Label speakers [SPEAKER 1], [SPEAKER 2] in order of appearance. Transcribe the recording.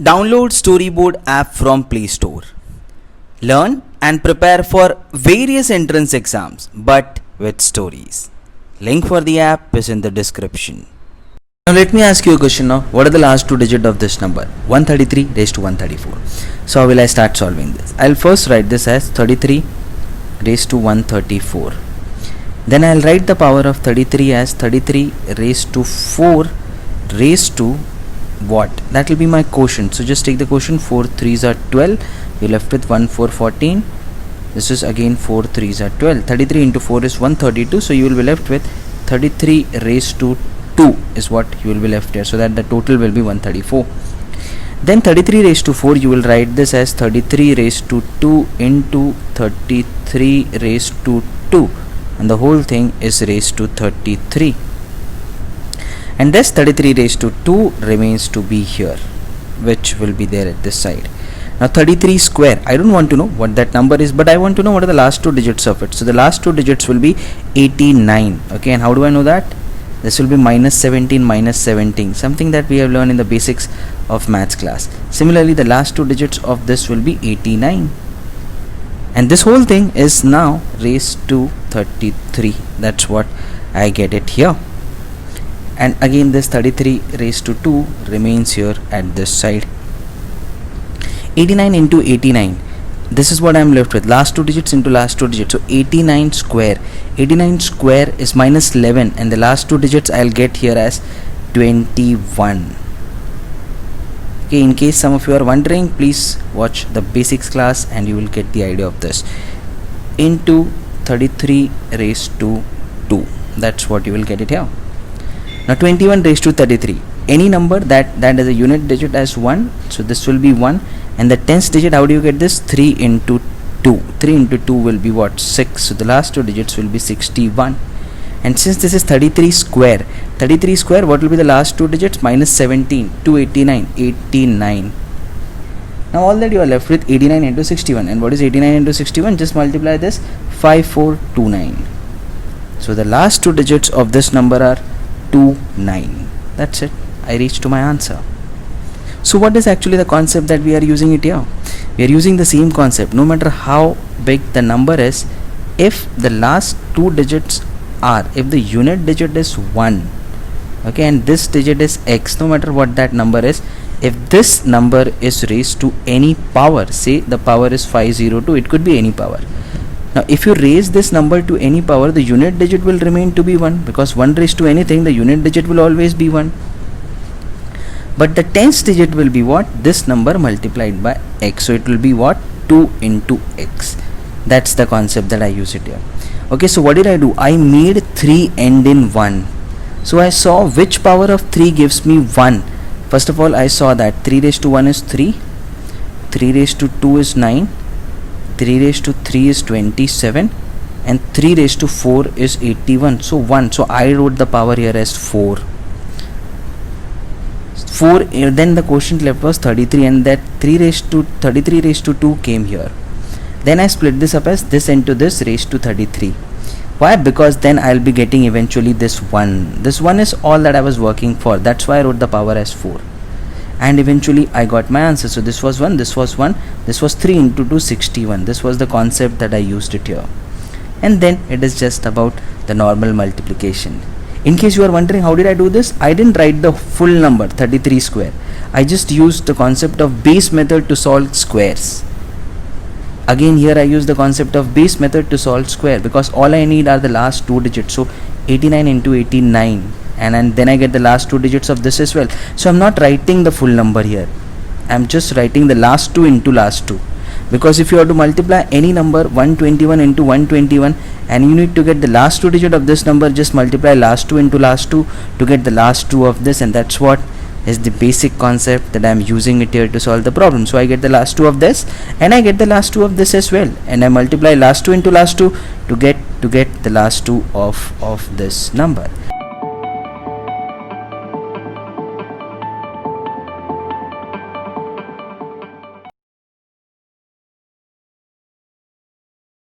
[SPEAKER 1] Download Storyboard app from Play Store. Learn and prepare for various entrance exams but with stories. Link for the app is in the description. Now let me ask you a question now. What are the last two digits of this number? 133 raised to 134. So how will I start solving this? I'll first write this as 33 raised to 134. Then I'll write the power of 33 as 33 raised to 4 raised to what? That will be my quotient. So just take the quotient. 4 3s are 12. You're left with 1 4 14. This is again 4 3s are 12. 33 into 4 is 132. So you will be left with 33 raised to 2 is what you will be left here. So that the total will be 134. Then 33 raised to 4, you will write this as 33 raised to 2 into 33 raised to 2. And the whole thing is raised to 33. And this 33 raised to 2 remains to be here, which will be there at this side. Now 33 square, I don't want to know what that number is, but I want to know what are the last two digits of it. So the last two digits will be 89. Okay, and how do I know that? This will be minus 17 minus 17, something that we have learned in the basics of maths class. Similarly, the last two digits of this will be 89. And this whole thing is now raised to 33. That's what I get it here. And again this 33 raised to 2 remains here at this side. 89 into 89, this is what I am left with, last two digits into last two digits. So 89 square, 89 square is minus 11, and the last two digits I'll get here as 21. Okay, in case some of you are wondering, please watch the basics class and you will get the idea of this. Into 33 raised to 2, that's what you will get it here. Now 21 raised to 33, any number that has a unit digit as 1, so this will be 1, and the tens digit, how do you get this? 3 into 2, 3 into 2 will be what? 6, so the last two digits will be 61. And since this is 33 square, what will be the last two digits? Minus 17, 289, 89. Now all that you are left with 89 into 61, and what is 89 into 61? Just multiply this, 5429. So the last two digits of this number are 29. That's it. I reached to my answer. So what is actually the concept that we are using it here? We are using the same concept. No matter how big the number is, if the last two digits are, if the unit digit is 1, okay, and this digit is x, no matter what that number is, if this number is raised to any power, say the power is 502, it could be any power. Now if you raise this number to any power, the unit digit will remain to be 1, because 1 raised to anything, the unit digit will always be 1. But the tens digit will be what? This number multiplied by x. So it will be what? 2 into x. That's the concept that I use it here. Okay, so what did I do? I made 3 end in 1. So I saw which power of 3 gives me 1. First of all, I saw that 3 raised to 1 is 3, 3 raised to 2 is 9, 3 raised to 3 is 27, and 3 raised to 4 is 81. So 1. So I wrote the power here as 4. 4, then the quotient left was 33, and that 33 raised to 2 came here. Then I split this up as this into this raised to 33. Why? Because then I'll be getting eventually this 1. This 1 is all that I was working for. That's why I wrote the power as 4. And eventually I got my answer. So this was 1, this was 1, this was 3 into 2, 61. This was the concept that I used it here. And then it is just about the normal multiplication. In case you are wondering how did I do this, I didn't write the full number 33 square. I just used the concept of base method to solve squares. Again here I use the concept of base method to solve square, because all I need are the last two digits. So 89 into 89, and then I get the last two digits of this as well. So I'm not writing the full number here, I'm just writing the last two into last two. Because if you are to multiply any number 121 into 121, and you need to get the last two digit of this number, just multiply last two into last two to get the last two of this, and that's what is the basic concept that I am using it here to solve the problem. So I get the last two of this, and I get the last two of this as well, and I multiply last two into last two to get the last two of this number.